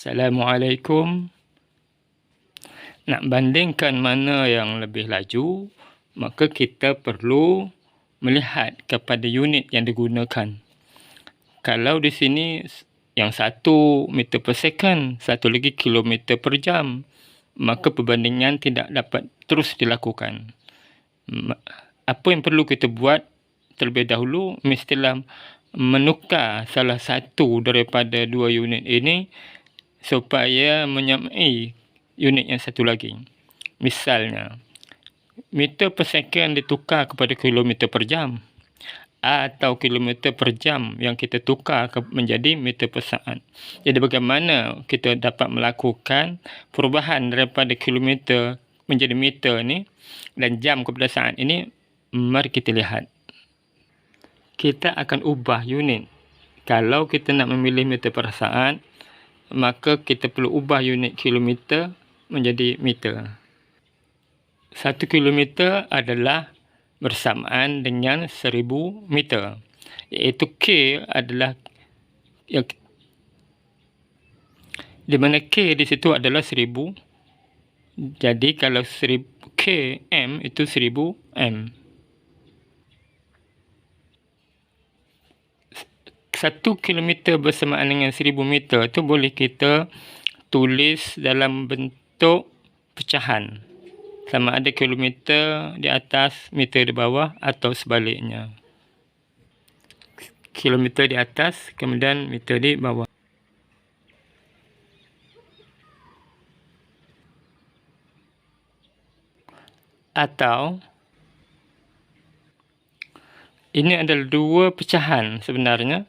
Assalamualaikum. Nak bandingkan mana yang lebih laju, maka kita perlu melihat kepada unit yang digunakan. Kalau di sini yang 1 meter per second, satu lagi kilometer per jam, maka perbandingan tidak dapat terus dilakukan. Apa yang perlu kita buat terlebih dahulu, mestilah menukar salah satu daripada dua unit ini supaya menyamai unit yang satu lagi. Misalnya, meter per second ditukar kepada kilometer per jam, atau kilometer per jam yang kita tukar menjadi meter per saat. Jadi bagaimana kita dapat melakukan perubahan daripada kilometer menjadi meter ni dan jam kepada saat ini? Mari kita lihat. Kita akan ubah unit. Kalau kita nak memilih meter per saat, maka kita perlu ubah unit kilometer menjadi meter. 1 kilometer adalah bersamaan dengan 1000 meter. Iaitu K adalah di mana K di situ adalah 1000. Jadi kalau 1000 km itu 1000 m. 1 kilometer bersamaan dengan 1000 meter tu boleh kita tulis dalam bentuk pecahan. Sama ada kilometer di atas, meter di bawah atau sebaliknya. Kilometer di atas, kemudian meter di bawah. Atau ini adalah dua pecahan sebenarnya,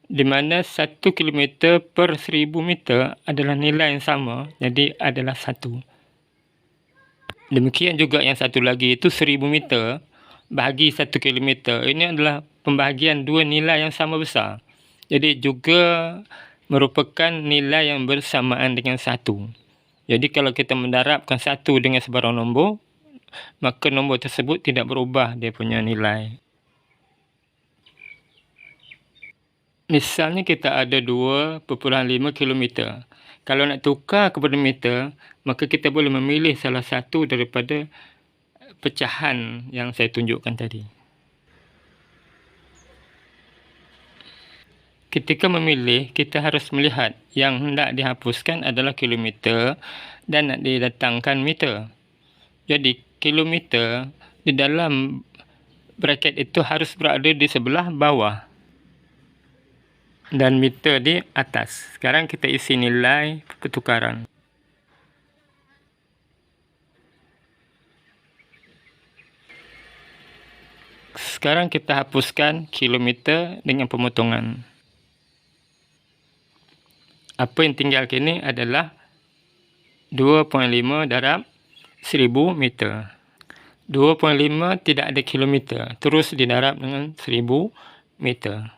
di mana 1 kilometer per 1000 meter adalah nilai yang sama, jadi adalah 1. Demikian juga yang satu lagi itu 1000 meter bahagi 1 kilometer. Ini adalah pembahagian dua nilai yang sama besar. Jadi juga merupakan nilai yang bersamaan dengan 1. Jadi kalau kita mendarabkan 1 dengan sebarang nombor, maka nombor tersebut tidak berubah dia punya nilai. Misalnya kita ada 2.5 km. Kalau nak tukar kepada meter, maka kita boleh memilih salah satu daripada pecahan yang saya tunjukkan tadi. Ketika memilih, kita harus melihat yang hendak dihapuskan adalah kilometer dan nak didatangkan meter. Jadi kilometer di dalam braket itu harus berada di sebelah bawah dan meter di atas. Sekarang kita isi nilai pertukaran. Sekarang kita hapuskan kilometer dengan pemotongan. Apa yang tinggal kini adalah 2.5 darab 1000 meter. 2.5 tidak ada kilometer, terus didarab dengan 1000 meter.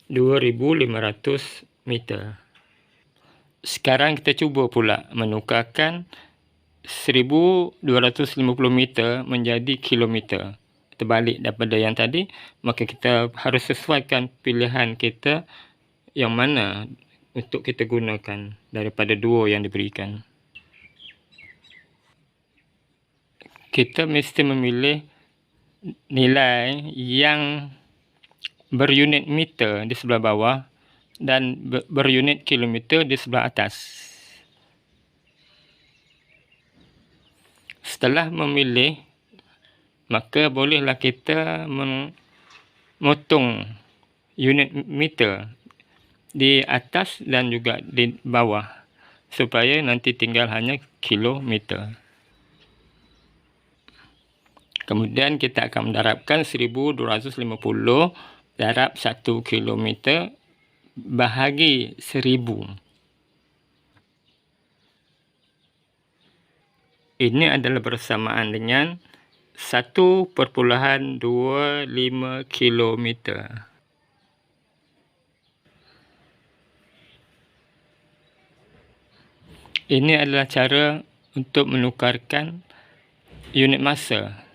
2500 meter. Sekarang kita cuba pula menukarkan 1250 meter menjadi kilometer. Terbalik daripada yang tadi, maka kita harus sesuaikan pilihan kita yang mana untuk kita gunakan daripada dua yang diberikan. Kita mesti memilih nilai yang berunit meter di sebelah bawah dan berunit kilometer di sebelah atas. Setelah memilih, maka bolehlah kita memotong unit meter di atas dan juga di bawah supaya nanti tinggal hanya kilometer. Kemudian kita akan mendarabkan 1250 darab 1 kilometer bahagi 1000. Ini adalah bersamaan dengan 1.25 kilometer. Ini adalah cara untuk menukarkan unit masa.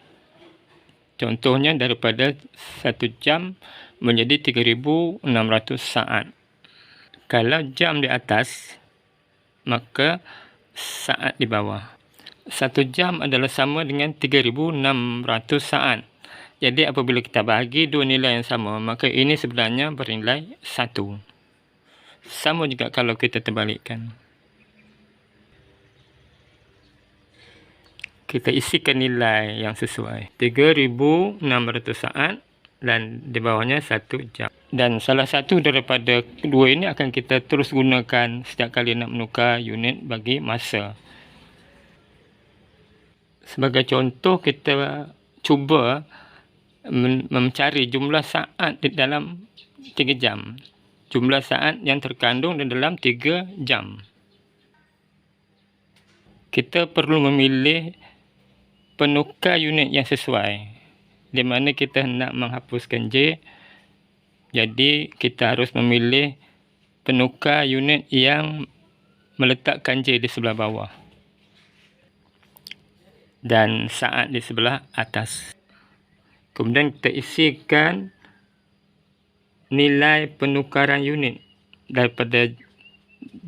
Contohnya daripada 1 jam menjadi 3600 saat. Kalau jam di atas, maka saat di bawah. 1 jam adalah sama dengan 3.600 saat. Jadi apabila kita bagi dua nilai yang sama, maka ini sebenarnya bernilai 1. Sama juga kalau kita terbalikkan. Kita isikan nilai yang sesuai. 3.600 saat dan di bawahnya 1 jam. Dan salah satu daripada kedua ini akan kita terus gunakan setiap kali nak menukar unit bagi masa. Sebagai contoh, kita cuba mencari jumlah saat di dalam 3 jam. Jumlah saat yang terkandung di dalam 3 jam. Kita perlu memilih penukar unit yang sesuai. Di mana kita nak menghapuskan J, jadi kita harus memilih penukar unit yang meletakkan J di sebelah bawah dan saat di sebelah atas. Kemudian kita isikan nilai penukaran unit daripada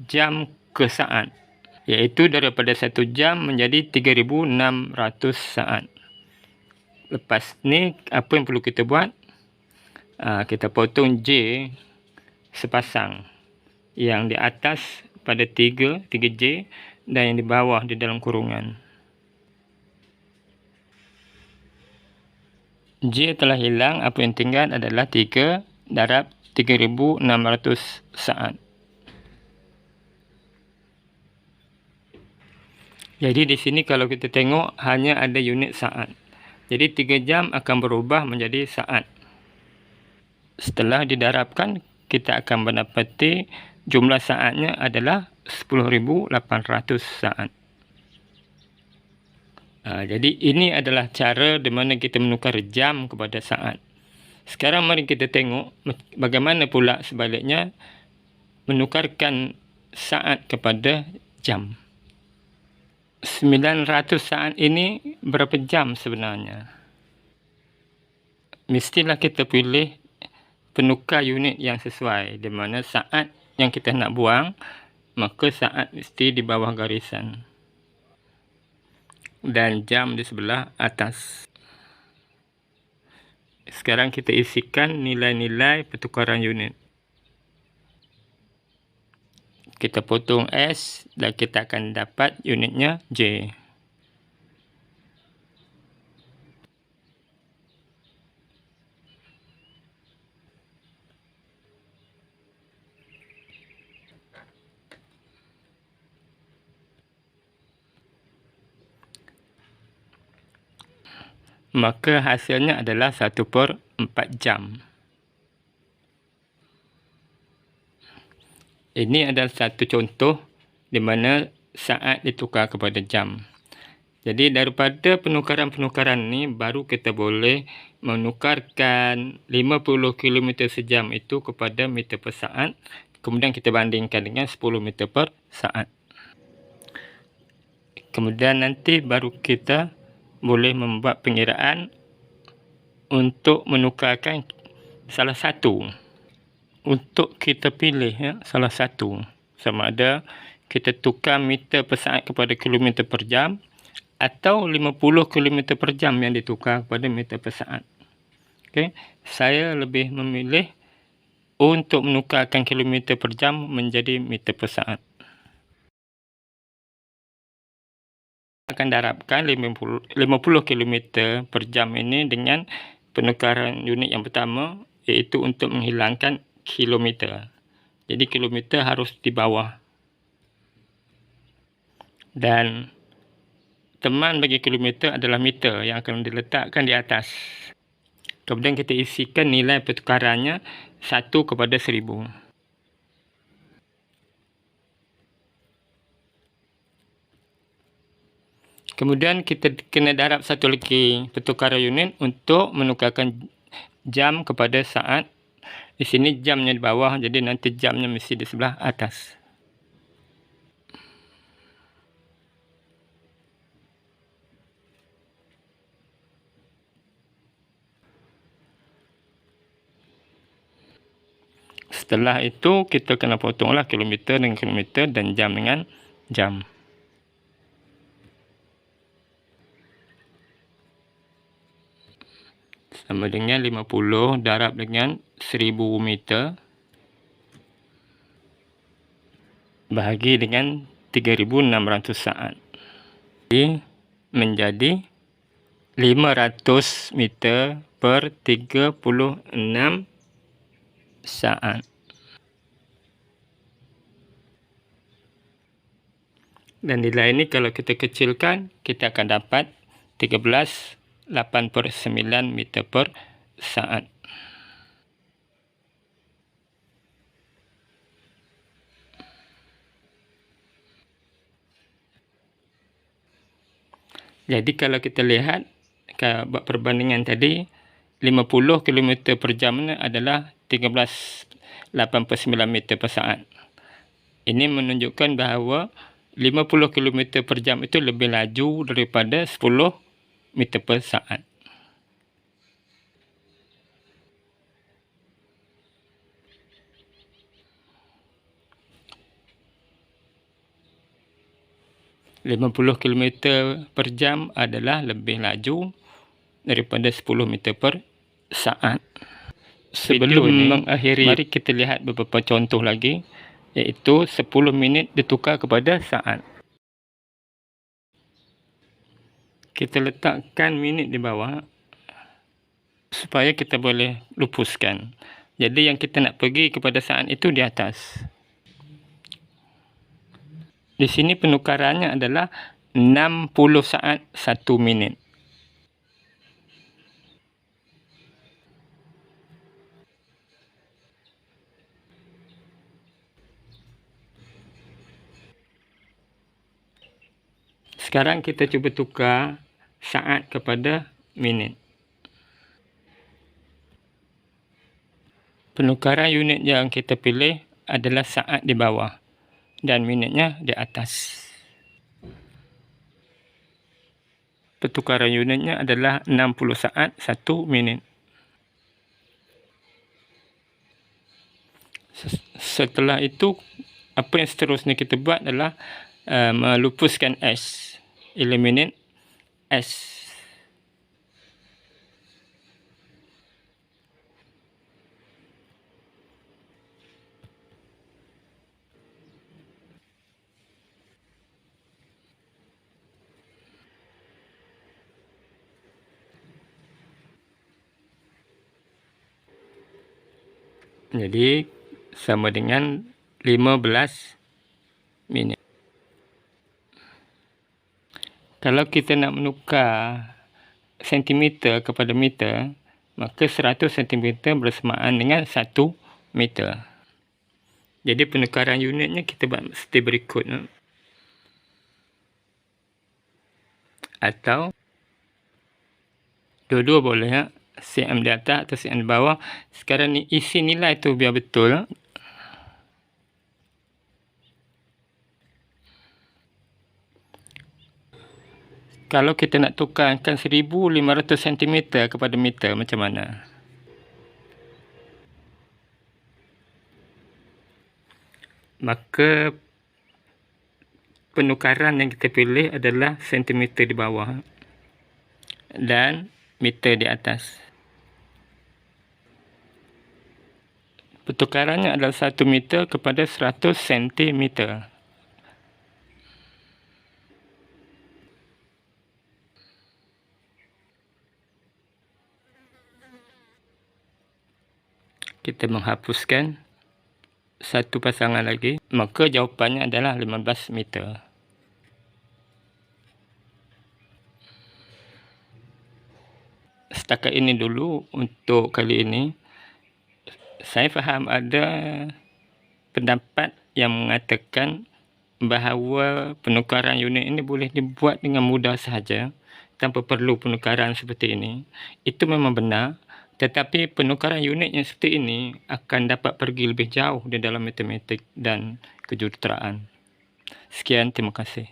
jam ke saat, iaitu daripada 1 jam menjadi 3.600 saat. Lepas ni apa yang perlu kita buat? Kita potong J sepasang, yang di atas pada 3J dan yang di bawah di dalam kurungan. J telah hilang, apa yang tinggal adalah 3 darab 3.600 saat. Jadi di sini kalau kita tengok hanya ada unit saat. Jadi 3 jam akan berubah menjadi saat. Setelah didarabkan, kita akan mendapati jumlah saatnya adalah 10.800 saat. Jadi ini adalah cara di mana kita menukar jam kepada saat. Sekarang mari kita tengok bagaimana pula sebaliknya menukarkan saat kepada jam. 900 saat ini berapa jam sebenarnya? Mestilah kita pilih penukar unit yang sesuai, di mana saat yang kita nak buang, maka saat mesti di bawah garisan dan jam di sebelah atas. Sekarang kita isikan nilai-nilai pertukaran unit. Kita potong S dan kita akan dapat unitnya J. Maka hasilnya adalah 1/4 jam. Ini adalah satu contoh di mana saat ditukar kepada jam. Jadi daripada penukaran-penukaran ni baru kita boleh menukarkan 50 km sejam itu kepada meter per saat. Kemudian kita bandingkan dengan 10 meter per saat. Kemudian nanti baru kita boleh membuat pengiraan untuk menukarkan salah satu. Untuk kita pilih salah satu, sama ada kita tukar meter per saat kepada kilometer per jam atau 50 km per jam yang ditukar kepada meter per saat. Okay. Saya lebih memilih untuk menukarkan kilometer per jam menjadi meter per saat. Akan darabkan 50 km per jam ini dengan penukaran unit yang pertama, iaitu untuk menghilangkan kilometer. Jadi kilometer harus di bawah. Dan teman bagi kilometer adalah meter yang akan diletakkan di atas. Kemudian kita isikan nilai pertukarannya 1/1000. Kemudian kita kena darab satu lagi pertukaran unit untuk menukarkan jam kepada saat. Di sini jamnya di bawah, jadi nanti jamnya mesti di sebelah atas. Setelah itu kita kena potonglah kilometer dengan kilometer dan jam dengan jam. Sama dengan 50 darab dengan 1000 meter bahagi dengan 3600 saat. Jadi menjadi 500 meter per 36 saat. Dan nilai ini kalau kita kecilkan, kita akan dapat 13,8/9 meter per saat. Jadi kalau kita lihat, buat perbandingan tadi, 50 km per jam adalah 13,8/9 meter per saat. Ini menunjukkan bahawa 50 km per jam itu lebih laju daripada 10 meter per saat. ...50 km per jam adalah lebih laju daripada 10 meter per saat. Sebelum mengakhiri, mari kita lihat beberapa contoh lagi, iaitu 10 minit ditukar kepada saat. Kita letakkan minit di bawah supaya kita boleh lupuskan. Jadi yang kita nak pergi kepada saat itu di atas. Di sini penukarannya adalah 60 saat 1 minit. Sekarang kita cuba tukar saat kepada minit. Penukaran unit yang kita pilih adalah saat di bawah dan minitnya di atas. Pertukaran unitnya adalah 60 saat 1 minit. Setelah itu, apa yang seterusnya kita buat adalah melupuskan S, eliminate S. Jadi sama dengan 15 minit. Kalau kita nak menukar sentimeter kepada meter, maka 100 cm bersamaan dengan 1 meter. Jadi penukaran unitnya kita buat seperti berikut. Atau dua-dua boleh, cm di atas atau cm di bawah. Sekarang ni isi nilai tu biar betul. Kalau kita nak tukarkan 1500 cm kepada meter, macam mana? Maka penukaran yang kita pilih adalah sentimeter di bawah dan meter di atas. Pertukarannya adalah 1 meter kepada 100 cm. Kita menghapuskan satu pasangan lagi, maka jawapannya adalah 15 meter. Setakat ini dulu untuk kali ini. Saya faham ada pendapat yang mengatakan bahawa penukaran unit ini boleh dibuat dengan mudah sahaja tanpa perlu penukaran seperti ini. Itu memang benar, tetapi penukaran unit yang seperti ini akan dapat pergi lebih jauh di dalam matematik dan kejuruteraan. Sekian, terima kasih.